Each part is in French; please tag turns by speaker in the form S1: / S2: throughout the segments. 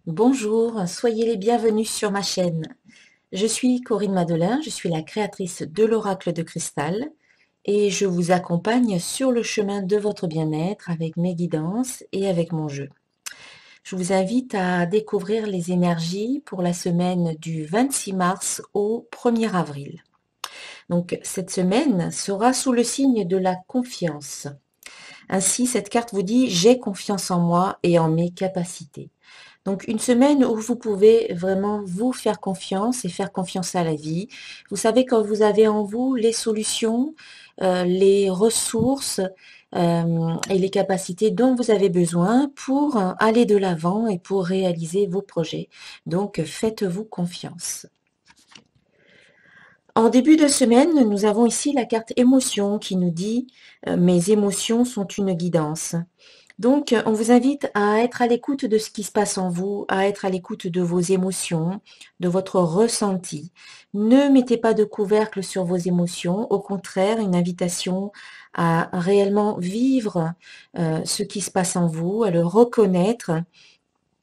S1: Bonjour, soyez les bienvenus sur ma chaîne. Je suis Corinne Madelin, je suis la créatrice de l'Oracle de Cristal et je vous accompagne sur le chemin de votre bien-être avec mes guidances et avec mon jeu. Je vous invite à découvrir les énergies pour la semaine du 26 mars au 1er avril. Donc cette semaine sera sous le signe de la confiance. Ainsi, cette carte vous dit « J'ai confiance en moi et en mes capacités ». Donc une semaine où vous pouvez vraiment vous faire confiance et faire confiance à la vie. Vous savez quand vous avez en vous les solutions, les ressources et les capacités dont vous avez besoin pour aller de l'avant et pour réaliser vos projets. Donc faites-vous confiance. En début de semaine, nous avons ici la carte émotion qui nous dit mes émotions sont une guidance. Donc, on vous invite à être à l'écoute de ce qui se passe en vous, à être à l'écoute de vos émotions, de votre ressenti. Ne mettez pas de couvercle sur vos émotions, au contraire, une invitation à réellement vivre ce qui se passe en vous, à le reconnaître,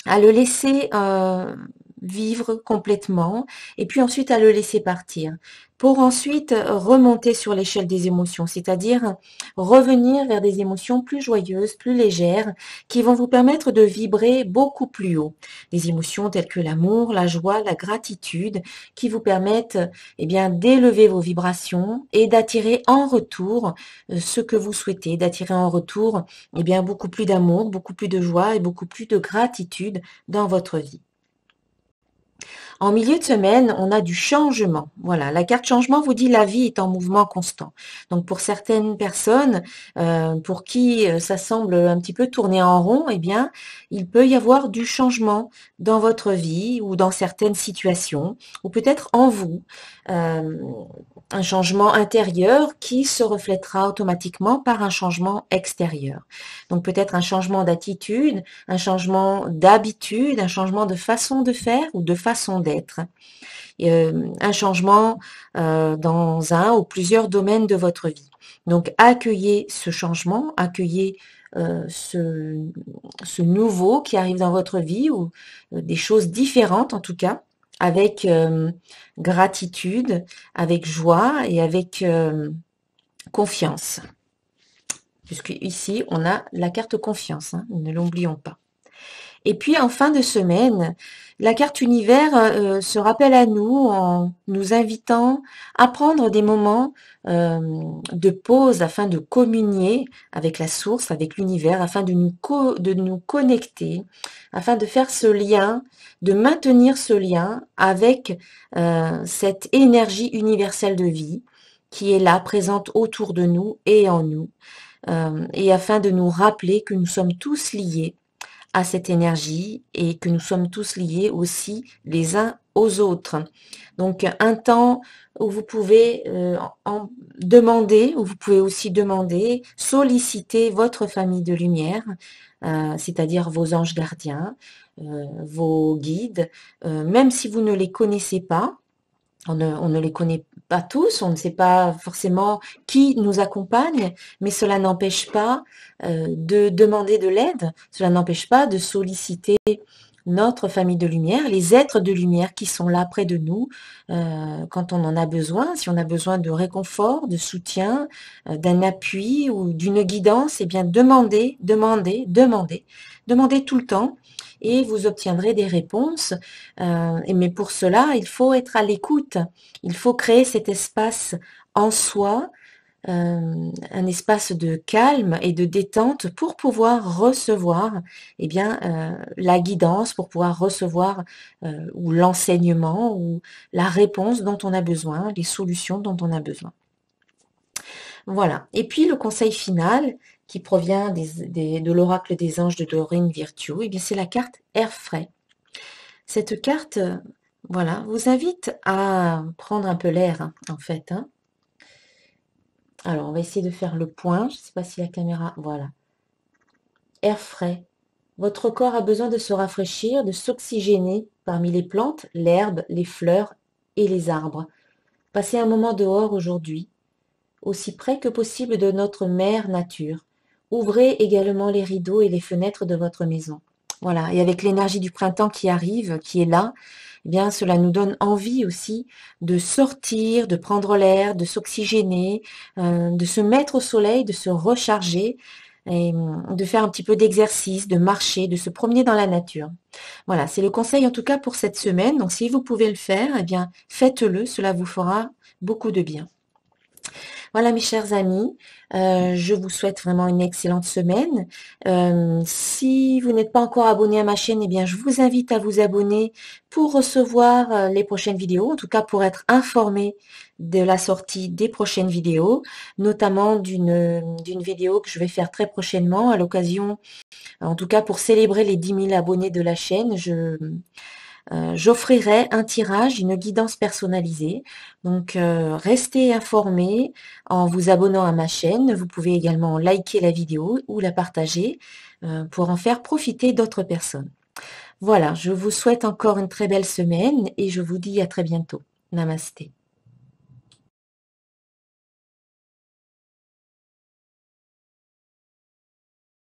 S1: à le laisser vivre complètement et puis ensuite à le laisser partir pour ensuite remonter sur l'échelle des émotions, c'est-à-dire revenir vers des émotions plus joyeuses, plus légères, qui vont vous permettre de vibrer beaucoup plus haut. Des émotions telles que l'amour, la joie, la gratitude, qui vous permettent eh bien, d'élever vos vibrations et d'attirer en retour ce que vous souhaitez, d'attirer en retour eh bien, beaucoup plus d'amour, beaucoup plus de joie et beaucoup plus de gratitude dans votre vie. En milieu de semaine, on a du changement. Voilà, la carte changement vous dit la vie est en mouvement constant. Donc pour certaines personnes, pour qui ça semble un petit peu tourner en rond, eh bien, il peut y avoir du changement dans votre vie ou dans certaines situations, ou peut-être en vous. Euh, un changement intérieur qui se reflètera automatiquement par un changement extérieur. Donc peut-être un changement d'attitude, un changement d'habitude, un changement de façon de faire ou de façon d'être. Un changement dans un ou plusieurs domaines de votre vie. Donc accueillez ce changement, accueillez ce nouveau qui arrive dans votre vie ou des choses différentes en tout cas, avec gratitude, avec joie et avec confiance. Puisque ici, on a la carte confiance, hein, ne l'oublions pas. Et puis, en fin de semaine, la carte univers se rappelle à nous en nous invitant à prendre des moments de pause afin de communier avec la source, avec l'univers, afin de nous connecter, afin de faire ce lien, de maintenir ce lien avec cette énergie universelle de vie qui est là, présente autour de nous et en nous, et afin de nous rappeler que nous sommes tous liés à cette énergie et que nous sommes tous liés aussi les uns aux autres. Donc un temps où vous pouvez en demander, où vous pouvez aussi demander, solliciter votre famille de lumière, c'est-à-dire vos anges gardiens, vos guides, même si vous ne les connaissez pas. On ne les connaît pas tous, on ne sait pas forcément qui nous accompagne, mais cela n'empêche pas de demander de l'aide, cela n'empêche pas de solliciter notre famille de lumière, les êtres de lumière qui sont là près de nous quand on en a besoin, si on a besoin de réconfort, de soutien, d'un appui ou d'une guidance, eh bien demandez, demandez, demandez, demandez tout le temps et vous obtiendrez des réponses. Mais pour cela, il faut être à l'écoute, il faut créer cet espace en soi, un espace de calme et de détente pour pouvoir recevoir eh bien, la guidance, pour pouvoir recevoir ou l'enseignement ou la réponse dont on a besoin, les solutions dont on a besoin. Voilà. Et puis le conseil final qui provient de l'oracle des anges de Dorine Virtue, eh bien c'est la carte Air frais. Cette carte, voilà, vous invite à prendre un peu l'air, hein, en fait, hein. Alors, on va essayer de faire le point. Je ne sais pas si la caméra... Voilà. Air frais. Votre corps a besoin de se rafraîchir, de s'oxygéner parmi les plantes, l'herbe, les fleurs et les arbres. Passez un moment dehors aujourd'hui, aussi près que possible de notre mère nature. Ouvrez également les rideaux et les fenêtres de votre maison. Voilà, et avec l'énergie du printemps qui arrive, qui est là, eh bien, cela nous donne envie aussi de sortir, de prendre l'air, de s'oxygéner, de se mettre au soleil, de se recharger et de faire un petit peu d'exercice, de marcher, de se promener dans la nature. Voilà, c'est le conseil en tout cas pour cette semaine. Donc, si vous pouvez le faire, eh bien, faites-le, cela vous fera beaucoup de bien. Voilà, mes chers amis, je vous souhaite vraiment une excellente semaine. Si vous n'êtes pas encore abonné à ma chaîne, eh bien, je vous invite à vous abonner pour recevoir les prochaines vidéos, en tout cas pour être informé de la sortie des prochaines vidéos, notamment d'une vidéo que je vais faire très prochainement à l'occasion, en tout cas pour célébrer les 10 000 abonnés de la chaîne. J'offrirai un tirage, une guidance personnalisée. Donc, restez informés en vous abonnant à ma chaîne. Vous pouvez également liker la vidéo ou la partager pour en faire profiter d'autres personnes. Voilà, je vous souhaite encore une très belle semaine et je vous dis à très bientôt. Namasté.